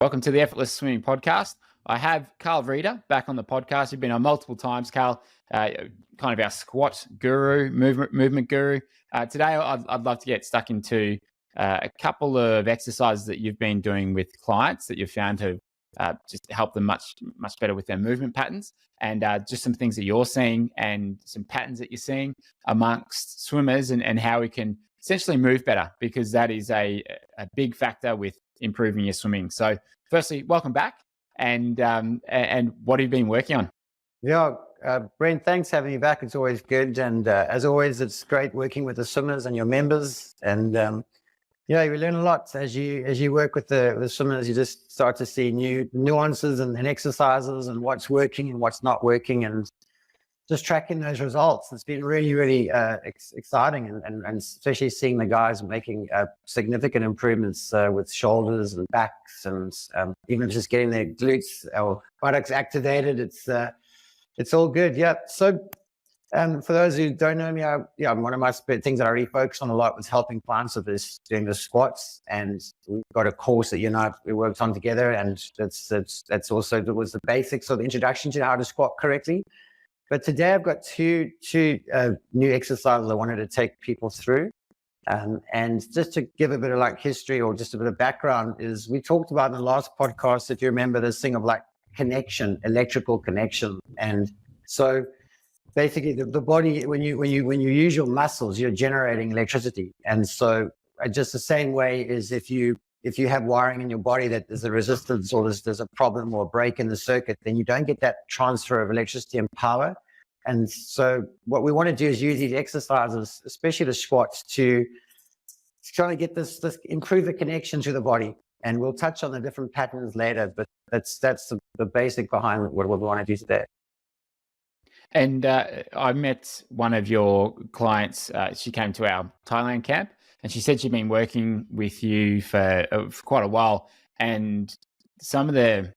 Welcome to the Effortless Swimming Podcast. I have Carl Reeder back on the podcast. You've been on multiple times, Carl, kind of our squat guru, movement guru. Today, I'd love to get stuck into a couple of exercises that you've been doing with clients that you've found to just help them much better with their movement patterns, and just some things that you're seeing and some patterns that you're seeing amongst swimmers, and how we can essentially move better, because that is a big factor with improving your swimming. So firstly, welcome back, and what have you been working on? Yeah, Brent, thanks for having me back. It's always good. And as always, it's great working with the swimmers and your members. And yeah, you learn a lot as you work with the swimmers. You just start to see new nuances and exercises and what's working and what's not working, and just tracking those results. It's been really exciting, and especially seeing the guys making significant improvements with shoulders and backs, and even just getting their glutes or buttocks activated. It's all good. Yeah. So for those who don't know me, one of my things that I really focus on a lot was helping clients with this, doing the squats. And we've got a course that we worked on together, and that's also was the basics of the introduction to how to squat correctly. But today I've got two new exercises I wanted to take people through. And just to give a bit of history, or just a bit of background, is we talked about in the last podcast, if you remember, this thing of connection, electrical connection. And so basically the body, when you use your muscles, you're generating electricity. And so just the same way is if you have wiring in your body that there's a resistance, or there's a problem or a break in the circuit, then you don't get that transfer of electricity and power. And so what we want to do is use these exercises, especially the squats, to try to get this improve the connection to the body. And we'll touch on the different patterns later, but that's the basic behind what we want to do today. And I met one of your clients. She came to our Thailand camp, and she said she'd been working with you for quite a while. And some of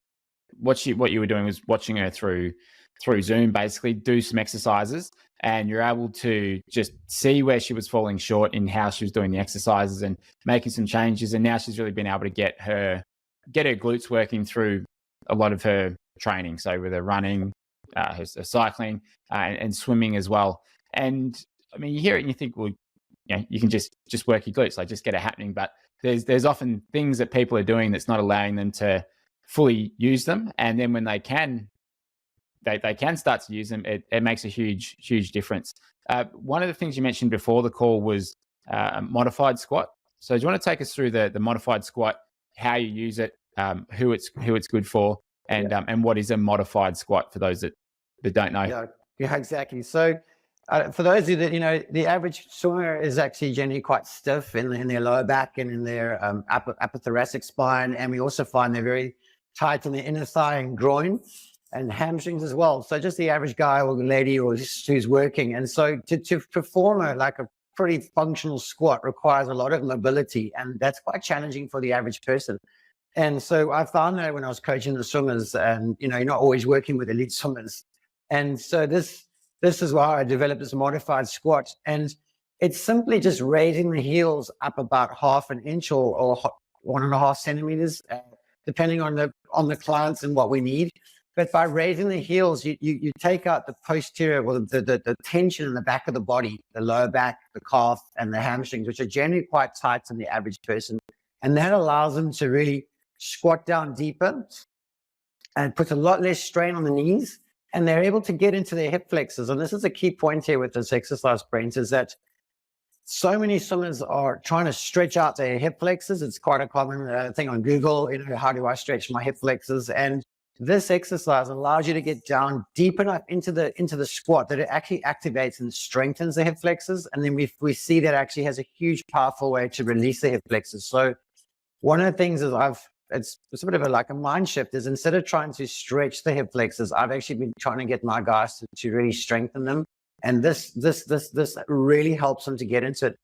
what you were doing was watching her through Zoom, basically do some exercises, and you're able to just see where she was falling short in how she was doing the exercises and making some changes. And now she's really been able to get her glutes working through a lot of her training. So with her running, her cycling, and swimming as well. And I mean, you hear it and you think, well, you can just work your glutes, just get it happening. But there's often things that people are doing that's not allowing them to fully use them. And then when they can start to use them, it makes a huge difference. One of the things you mentioned before the call was a modified squat. So do you want to take us through the modified squat, how you use it, who it's good for, and what is a modified squat for those that don't know? Yeah, exactly. So for those of you that, the average swimmer is actually generally quite stiff in their lower back and in their upper thoracic spine. And we also find they're very tight in the inner thigh and groin and hamstrings as well. So just the average guy or lady who's working. And so to perform a pretty functional squat requires a lot of mobility, and that's quite challenging for the average person. And so I found that when I was coaching the swimmers, and you're not always working with elite swimmers. And so this is why I developed this modified squat. And it's simply just raising the heels up about half an inch or 1.5 centimeters, depending on the clients and what we need. But by raising the heels, you take out the posterior, or the tension in the back of the body, the lower back, the calf, and the hamstrings, which are generally quite tight in the average person. And that allows them to really squat down deeper and puts a lot less strain on the knees. And they're able to get into their hip flexors. And this is a key point here with this exercise, Brent, is that so many swimmers are trying to stretch out their hip flexors. It's quite a common thing on Google, how do I stretch my hip flexors? And this exercise allows you to get down deep enough into the squat that it actually activates and strengthens the hip flexors. And then we see that actually has a huge, powerful way to release the hip flexors. So one of the things is it's a bit of a mind shift, is instead of trying to stretch the hip flexors, I've actually been trying to get my guys to really strengthen them. And this really helps them to get into it.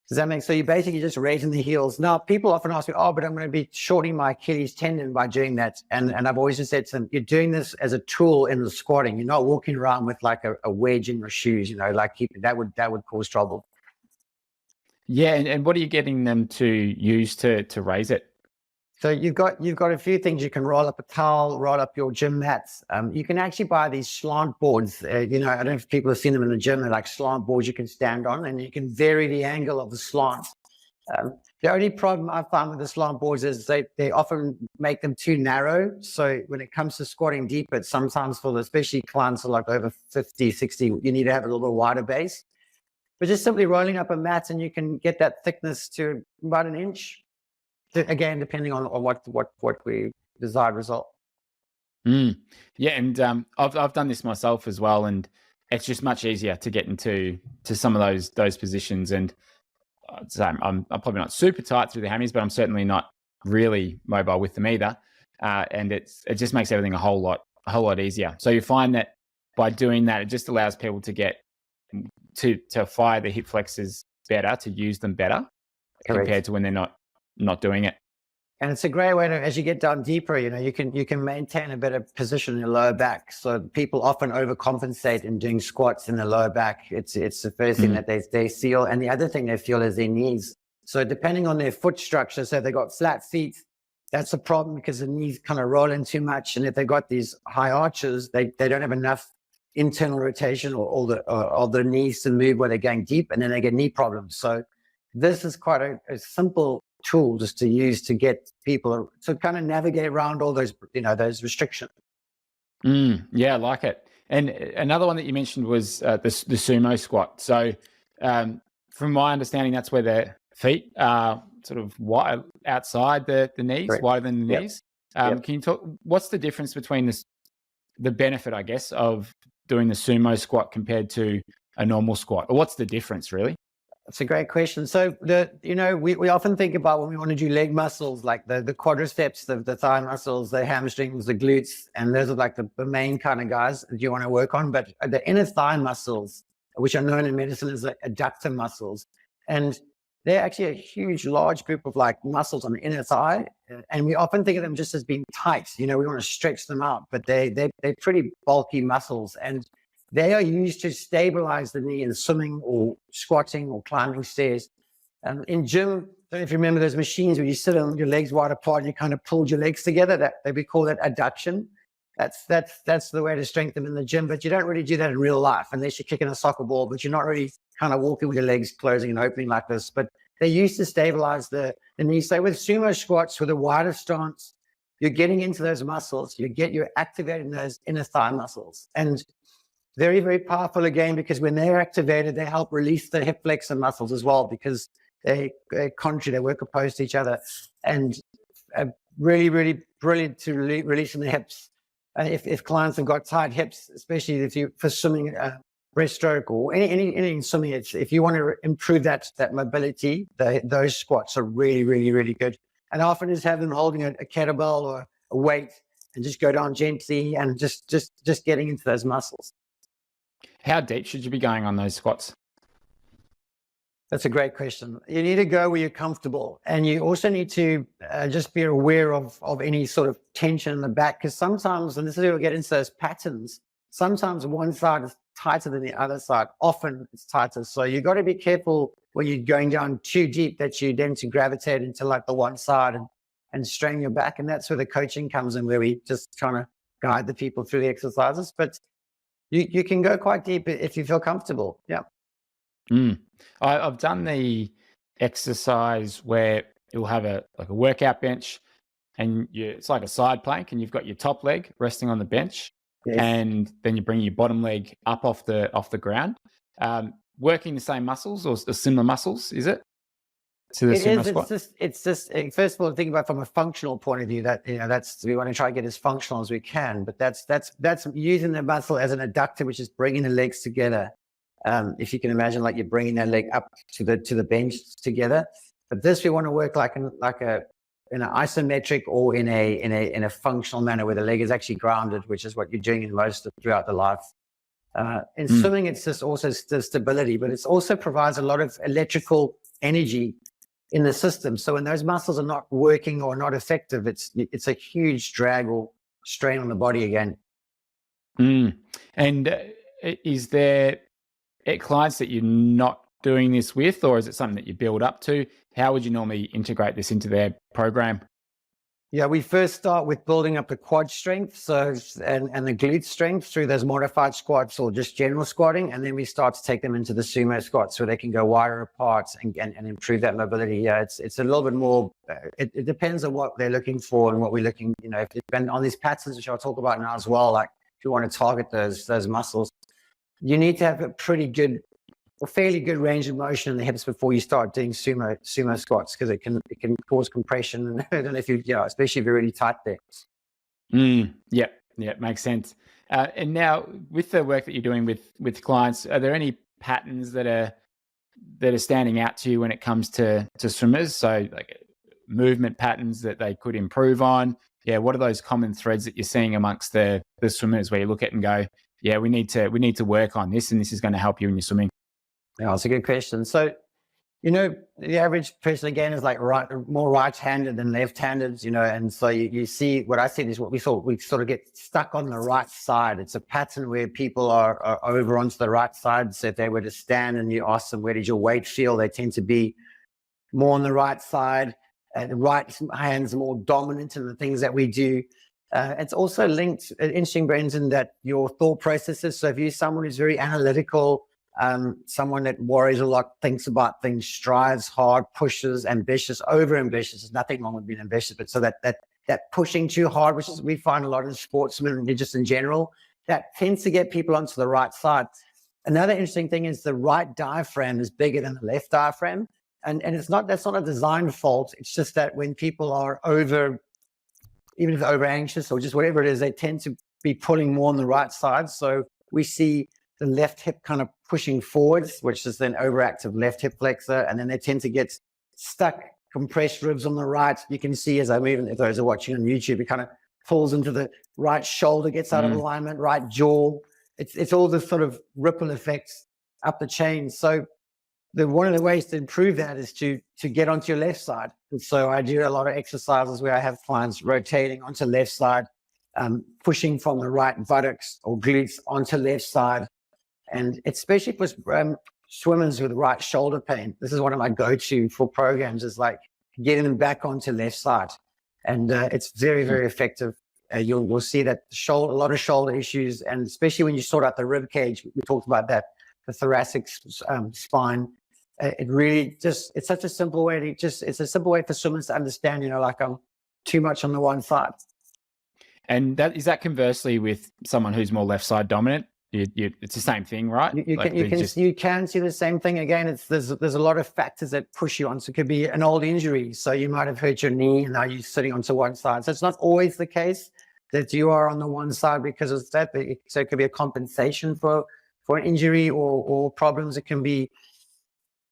Does that make sense? So you're basically just raising the heels. Now, people often ask me, but I'm going to be shortening my Achilles tendon by doing that. And I've always just said to them, you're doing this as a tool in the squatting. You're not walking around with a wedge in your shoes, that would cause trouble. Yeah. And what are you getting them to use to raise it? So you've got a few things. You can roll up a towel, roll up your gym mats. You can actually buy these slant boards. You know, I don't know if people have seen them in the gym. They're like slant boards you can stand on, and you can vary the angle of the slant. The only problem I find with the slant boards is they often make them too narrow. So when it comes to squatting deep, it's sometimes for especially clients who are like over 50, 60, you need to have a little bit wider base. But just simply rolling up a mat and you can get that thickness to about an inch. Again, depending on what we desired result. Yeah, and I've done this myself as well, and it's just much easier to get into some of those positions. And so I'm probably not super tight through the hammies, but I'm certainly not really mobile with them either. And it just makes everything a whole lot easier. So you find that by doing that, it just allows people to get to fire the hip flexors better, to use them better. Correct. Compared to when they're not doing it. And it's a great way to, as you get down deeper, you know, you can maintain a better position in your lower back. So people often overcompensate in doing squats in the lower back. It's the first thing that they feel. And the other thing they feel is their knees. So depending on their foot structure, so if they've got flat feet, that's a problem because the knees kind of roll in too much. And if they've got these high arches, they don't have enough internal rotation or the knees to move where they're going deep, and then they get knee problems. So this is quite a simple tool just to use to get people to kind of navigate around all those, you know, those restrictions. Yeah, I like it. And another one that you mentioned was the sumo squat. So from my understanding, that's where the feet are sort of wide outside the knees, correct, wider than the knees. Can you talk, what's the difference between the benefit, I guess, of doing the sumo squat compared to a normal squat? Or what's the difference really? That's a great question. So we often think about when we want to do leg muscles, like the quadriceps, the thigh muscles, the hamstrings, the glutes, and those are like the main kind of guys that you want to work on. But the inner thigh muscles, which are known in medicine as the adductor muscles, and they're actually a huge, large group of like muscles on the inner thigh. And we often think of them just as being tight. You know, we want to stretch them out, but they're pretty bulky muscles. And they are used to stabilize the knee in swimming or squatting or climbing stairs. In gym, I don't know if you remember those machines where you sit on your legs wide apart and you kind of pulled your legs together. We call that adduction. That's the way to strengthen them in the gym, but you don't really do that in real life unless you're kicking a soccer ball, but you're not really kind of walking with your legs closing and opening like this. But they used to stabilize the knee. So with sumo squats, with a wider stance, you're getting into those muscles. You're activating those inner thigh muscles. And very, very powerful again, because when they're activated, they help release the hip flexor muscles as well, because they work opposed to each other, and really, really brilliant to releasing the hips. If clients have got tight hips, especially if you for swimming, breaststroke or any swimming, if you want to improve that mobility, those squats are really, really, really good. And I often just have them holding a kettlebell or a weight and just go down gently and just getting into those muscles. How deep should you be going on those squats? That's a great question. You need to go where you're comfortable, and you also need to just be aware of any sort of tension in the back, because sometimes, and this is where we get into those patterns, sometimes one side is tighter than the other side. Often it's tighter. So you've got to be careful when you're going down too deep that you then to gravitate into like the one side and strain your back. And that's where the coaching comes in, where we just trying to guide the people through the exercises. But you can go quite deep if you feel comfortable. Yeah. I've done the exercise where you'll have a workout bench, and it's like a side plank, and you've got your top leg resting on the bench, yes, and then you bring your bottom leg up off the ground, working the same muscles or similar muscles. Is it? To the sumo squat? It's just first of all, think about from a functional point of view, that we want to try to get as functional as we can, but that's using the muscle as an adductor, which is bringing the legs together. If you can imagine, like you're bringing that leg up to the bench together. But this we want to work in an isometric or in a functional manner where the leg is actually grounded, which is what you're doing in throughout the life. In swimming, it's just also the stability, but it also provides a lot of electrical energy in the system. So when those muscles are not working or not effective, it's a huge drag or strain on the body again. And is there clients that you're not doing this with, or is it something that you build up to? How would you normally integrate this into their program? Yeah, we first start with building up the quad strength, so and the glute strength through those modified squats or just general squatting, and then we start to take them into the sumo squats where they can go wider apart and improve that mobility. Yeah, it's a little bit more. It depends on what they're looking for and what we're looking. If they've been on these patterns, which I'll talk about now as well. Like if you want to target those muscles, you need to have a pretty good or fairly good range of motion in the hips before you start doing sumo squats, because it can cause compression. And I don't know if especially if you're really tight there. Yeah, makes sense. And now with the work that you're doing with clients, are there any patterns that are standing out to you when it comes to swimmers? So like movement patterns that they could improve on. Yeah, what are those common threads that you're seeing amongst the swimmers where you look at and go, yeah, we need to work on this, and this is going to help you in your swimming? Yeah, that's a good question. So, the average person again is like more right-handed than left-handed, and so you see what I see is what we sort of get stuck on the right side. It's a pattern where people are over onto the right side. So if they were to stand and you ask them, where did your weight feel? They tend to be more on the right side. The right hand's more dominant in the things that we do. It's also linked, interesting, Brendan, that your thought processes. So if you're someone who's very analytical, someone that worries a lot, thinks about things, strives hard, pushes, ambitious, over ambitious. There's nothing wrong with being ambitious, but so that pushing too hard, which is we find a lot in sportsmen and just in general, that tends to get people onto the right side. Another interesting thing is the right diaphragm is bigger than the left diaphragm, and that's not a design fault. It's just that when people are even if they're over anxious or just whatever it is, they tend to be pulling more on the right side. So we see the left hip kind of pushing forwards, which is then overactive left hip flexor. And then they tend to get stuck, compressed ribs on the right. You can see as I move, if those are watching on YouTube, it kind of pulls into the right shoulder, gets out of alignment, right jaw. It's all this sort of ripple effects up the chain. So one of the ways to improve that is to get onto your left side. And so I do a lot of exercises where I have clients rotating onto left side, pushing from the right buttocks or glutes onto left side. And especially for swimmers with right shoulder pain, this is one of my go-to for programs, is like getting them back onto left side. And it's very, very effective. You'll see that a lot of shoulder issues, and especially when you sort out the rib cage, we talked about that, the thoracic spine. It really it's such a simple way it's a simple way for swimmers to understand, like I'm too much on the one side. And is that conversely with someone who's more left side dominant? It's the same thing, right? You can see the same thing again. There's a lot of factors that push you on. So it could be an old injury. So you might have hurt your knee and now you're sitting onto one side. So it's not always the case that you are on the one side because of that. So it could be a compensation for an injury or problems. It can be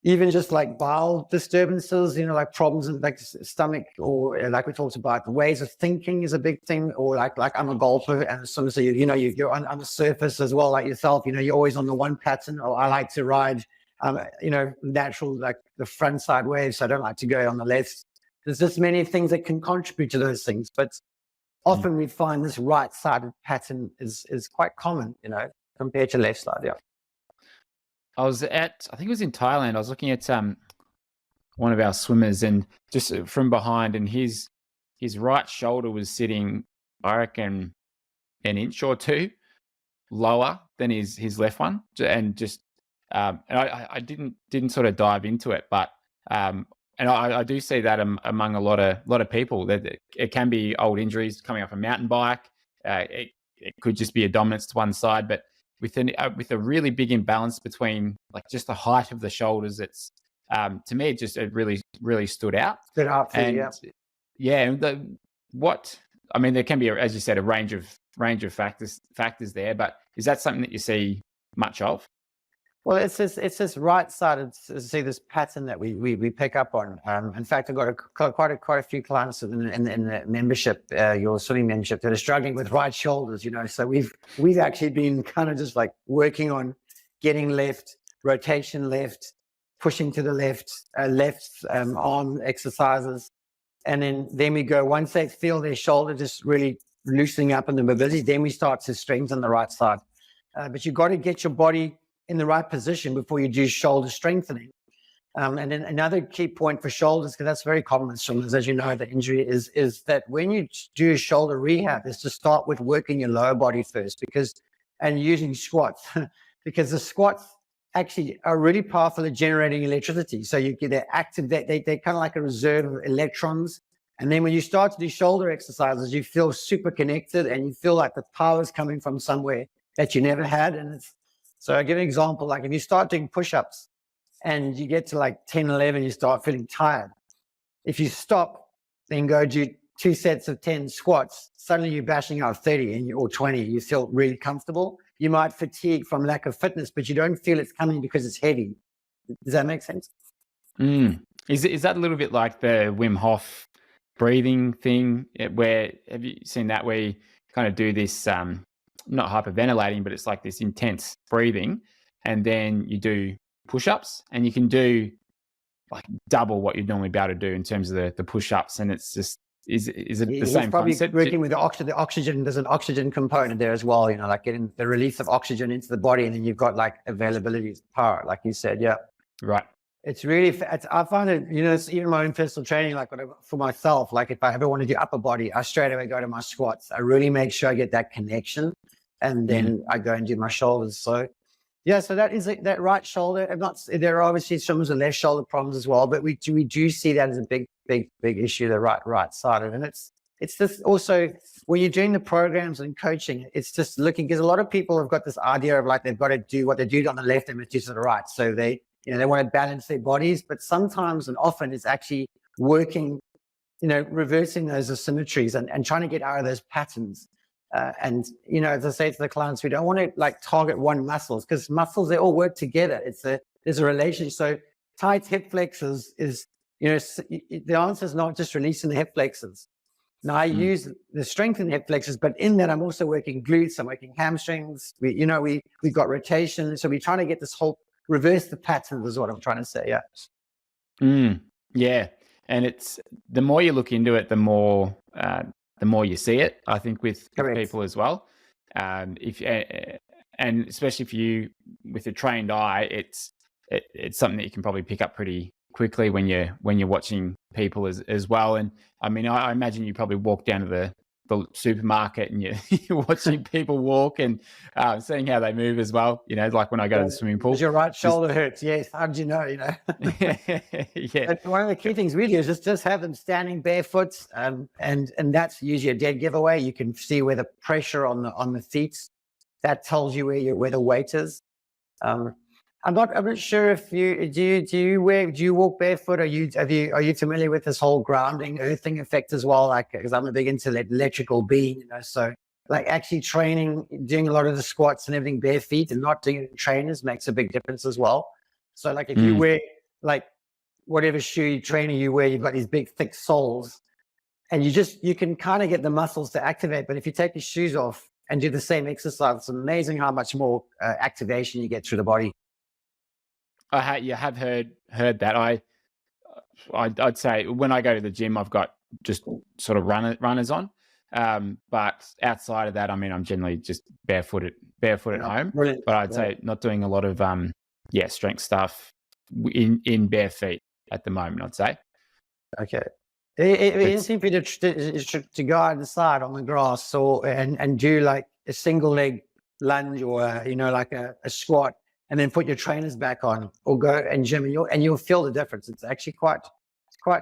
even just like bowel disturbances, like problems in like stomach, or like we talked about, ways of thinking is a big thing. Or like I'm a golfer, and so you're on the surface as well, like yourself. You're always on the one pattern. Or I like to ride, natural, like the front side waves. So I don't like to go on the left. There's just many things that can contribute to those things, but often we find this right-sided pattern is quite common, compared to left side. Yeah. I think it was in Thailand. I was looking at one of our swimmers, and just from behind, and his right shoulder was sitting, I reckon, an inch or two lower than his left one, and just and I didn't sort of dive into it, but and I do see that among a lot of people, that it can be old injuries coming off a mountain bike. It could just be a dominance to one side, but with a really big imbalance between like just the height of the shoulders, it's to me it really stood out. Stood out for you, yeah. There can be, as you said, a range of factors there, but is that something that you see much of? Well, it's this right-sided. See this pattern that we pick up on. In fact, I've got quite a few clients in the membership, your swimming membership, that are struggling with right shoulders. So we've actually been kind of just like working on getting left rotation, left pushing to the left arm exercises, and then we go, once they feel their shoulder just really loosening up in the mobility, then we start to strengthen the right side. But you've got to get your body in the right position before you do shoulder strengthening. And then another key point for shoulders, because that's very common with shoulders, as you know, the injury is that when you do shoulder rehab, is to start with working your lower body first, and using squats, because the squats actually are really powerful at generating electricity. So they're active, they're kind of like a reserve of electrons. And then when you start to do shoulder exercises, you feel super connected and you feel like the power is coming from somewhere that you never had. So I give an example, like if you start doing push-ups, and you get to like 10, 11, you start feeling tired. If you stop, then go do 2 sets of 10 squats, suddenly you're bashing out 30 or 20, you feel really comfortable. You might fatigue from lack of fitness, but you don't feel it's coming because it's heavy. Does that make sense? Is that a little bit like the Wim Hof breathing thing, where have you seen that, where you kind of do this, not hyperventilating, but it's like this intense breathing, and then you do push-ups, and you can do like double what you'd normally be able to do in terms of the push-ups, and it's just is it the same probably concept? Working with the oxygen, there's an oxygen component there as well, like getting the release of oxygen into the body, and then you've got like availability of power, like you said. Yeah, right. It's really, I find it, it's even my own personal training, like for myself, like if I ever want to do upper body, I straight away go to my squats. I really make sure I get that connection, and then I go and do my shoulders. So yeah, so that is that right shoulder. There are obviously some of the left shoulder problems as well, but we do see that as a big issue, the right side of it. And it's just also when you're doing the programs and coaching, it's just looking, because a lot of people have got this idea of like they've got to do what they do on the left and do to the right. So they want to balance their bodies, but sometimes and often it's actually working, reversing those asymmetries and trying to get out of those patterns. And as I say to the clients, we don't want to like target one muscles, because muscles, they all work together. There's a relationship. So tight hip flexors is, the answer is not just releasing the hip flexors. Now I use the strength in the hip flexors, but in that I'm also working glutes, I'm working hamstrings. We've got rotation. So we're trying to get this whole reverse the patterns is what I'm trying to say. Yeah. Yeah. And it's the more you look into it, the more you see it, I think, with people as well. And especially for you with a trained eye, it's something that you can probably pick up pretty quickly when you're watching people as well. And I mean, I imagine you probably walk down to the supermarket and you're watching people walk and seeing how they move as well. Like when I go to the swimming pool. Your right shoulder hurts. Yes. How did you know? Yeah. But one of the key things we do is just have them standing barefoot, and that's usually a dead giveaway. You can see where the pressure on the feet, that tells you where the weight is. I'm not sure if do you walk barefoot? Are you familiar with this whole grounding, earthing effect as well? Like, because I'm a big into electrical being, so like actually training, doing a lot of the squats and everything bare feet and not doing it in trainers makes a big difference as well. So like if you wear like whatever trainer you wear, you've got these big thick soles, and you can kind of get the muscles to activate. But if you take your shoes off and do the same exercise, it's amazing how much more activation you get through the body. You have heard that. I'd say when I go to the gym, I've got just sort of runners on. But outside of that, I mean, I'm generally just barefoot at home. Brilliant. But I'd say not doing a lot of strength stuff in bare feet at the moment, I'd say. Okay. It's easy for you to go on the side on the grass and do like a single leg lunge or like a squat, and then put your trainers back on, or go and gym, and you'll feel the difference. It's actually quite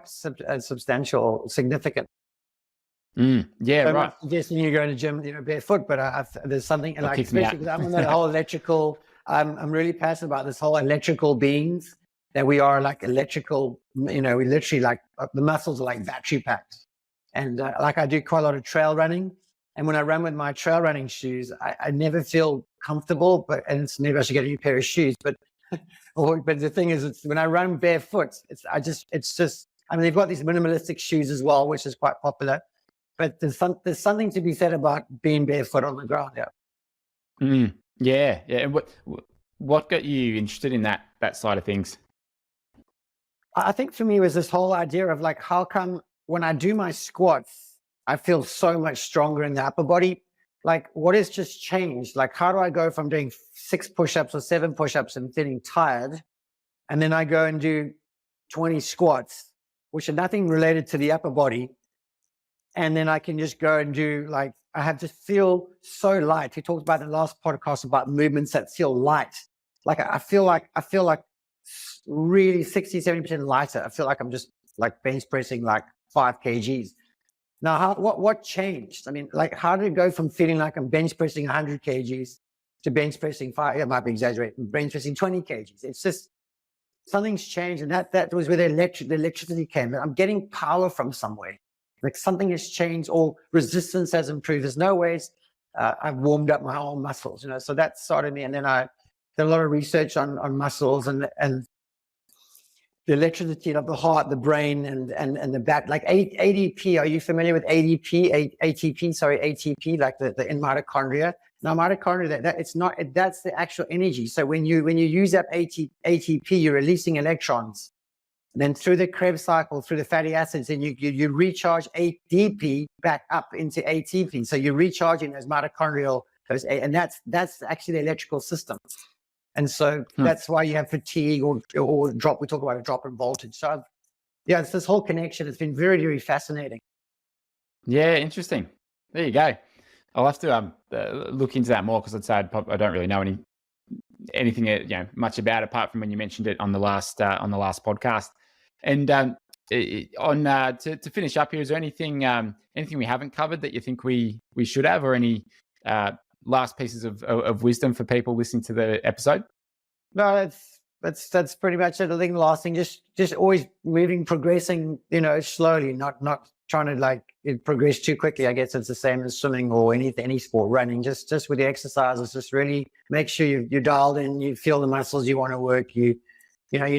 substantial, significant. Yeah, I'm right. not suggesting you go to the gym, barefoot, but there's something like, especially because I'm on that whole electrical. I'm really passionate about this whole electrical beings, that we are like electrical. We literally like the muscles are like battery packs, and like I do quite a lot of trail running. And when I run with my trail running shoes, I never feel comfortable, and it's maybe I should get a new pair of shoes. But the thing is, when I run barefoot, I mean, they've got these minimalistic shoes as well, which is quite popular. But there's something to be said about being barefoot on the ground. Yeah. Yeah. And what got you interested in that side of things? I think for me was this whole idea of like, how come when I do my squats, I feel so much stronger in the upper body? Like, what has just changed? Like, how do I go from doing 6 push-ups or 7 push-ups and feeling tired, and then I go and do 20 squats, which are nothing related to the upper body. And then I can just go and do like, I have to feel so light. He talked about in the last podcast about movements that feel light. Like I feel like really 60-70% lighter. I feel like I'm just like bench pressing like 5 kgs. Now, what changed? I mean, like, how did it go from feeling like I'm bench pressing 100 kgs to bench pressing 5? It might be exaggerating. Bench pressing 20 kgs. It's just something's changed, and that was where the electricity came. I'm getting power from somewhere. Like something has changed, or resistance has improved. There's no ways I've warmed up my own muscles, So that started me, and then I did a lot of research on muscles and the electricity of the heart, the brain, and the back. Like ADP, are you familiar with ADP? ATP, sorry, ATP, like the in mitochondria. Now, mitochondria, that's the actual energy. So when you use up ATP, you're releasing electrons. And then through the Krebs cycle, through the fatty acids, and you recharge ADP back up into ATP. So you're recharging those mitochondrial, and that's actually the electrical system. And so that's why you have fatigue or drop. We talk about a drop in voltage. So it's this whole connection. It's been very, very fascinating. Yeah, interesting. There you go. I'll have to look into that more, because I'd say I don't really know anything much about it, apart from when you mentioned it on the last podcast. And to finish up here, is there anything we haven't covered that you think we should have, or any last pieces of wisdom for people listening to the episode? No, that's pretty much it. I think the last thing, just always progressing, slowly, not trying to like progress too quickly. I guess it's the same as swimming or any sport, running. Just with the exercises, just really make sure you're dialed in. You feel the muscles you want to work. You're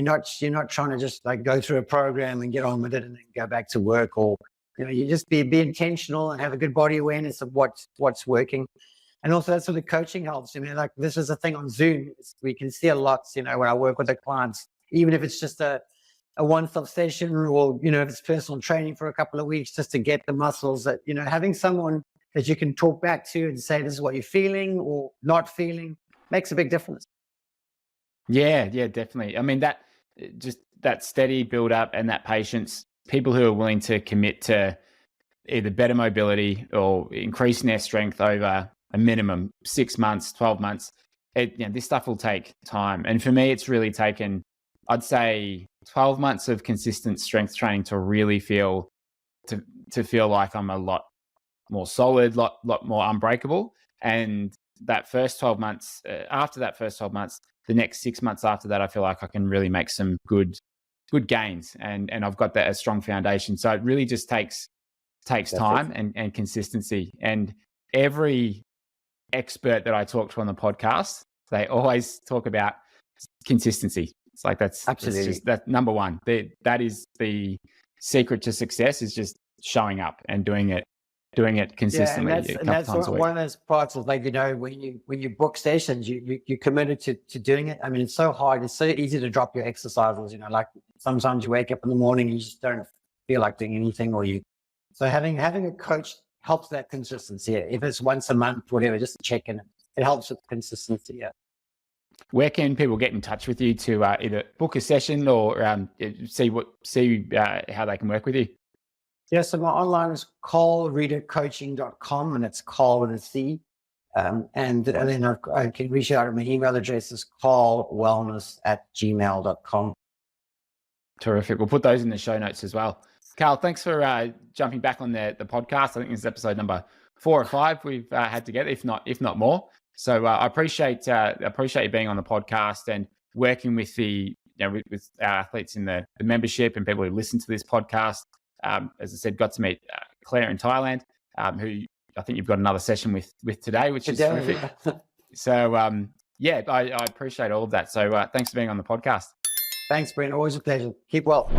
not trying to just like go through a program and get on with it and then go back to work, or you just be intentional and have a good body awareness of what's working. And also that's where the coaching helps. I mean, like this is a thing on Zoom. We can see a lot, when I work with the clients, even if it's just a one-stop session, or, if it's personal training for a couple of weeks, just to get the muscles that, having someone that you can talk back to and say, this is what you're feeling or not feeling, makes a big difference. Yeah, definitely. I mean, that steady build up and that patience, people who are willing to commit to either better mobility or increasing their strength over a minimum 6 months, 12 months, this stuff will take time. And for me, it's really taken, I'd say, 12 months of consistent strength training to really feel like I'm a lot more solid, lot more unbreakable. And that first 12 months, after that first 12 months, the next 6 months after that, I feel like I can really make some good gains, and I've got a strong foundation. So it really just takes time and consistency. And every expert that I talk to on the podcast, they always talk about consistency. It's like that's number one. That is the secret to success, is just showing up and doing it consistently. And that's one of those parts of, like, when you book sessions, you're committed to doing it. I mean, it's so hard. It's so easy to drop your exercises. Like sometimes you wake up in the morning, you just don't feel like doing anything, so having a coach helps that consistency. If it's once a month, whatever, just check in. It helps with consistency. Yeah. Where can people get in touch with you to either book a session or see how they can work with you? Yeah, so my online is carlreedercoaching.com, and it's Carl with a C. And then I can reach out. My email address is carlwellness@gmail.com. Terrific. We'll put those in the show notes as well. Carl, thanks for jumping back on the podcast. I think this is episode number 4 or 5 we've had together, if not more. So I appreciate you being on the podcast and working with with our athletes in the membership and people who listen to this podcast. As I said, got to meet Claire in Thailand, who I think you've got another session with today, which is terrific. So I appreciate all of that. So thanks for being on the podcast. Thanks, Brent. Always a pleasure. Keep well.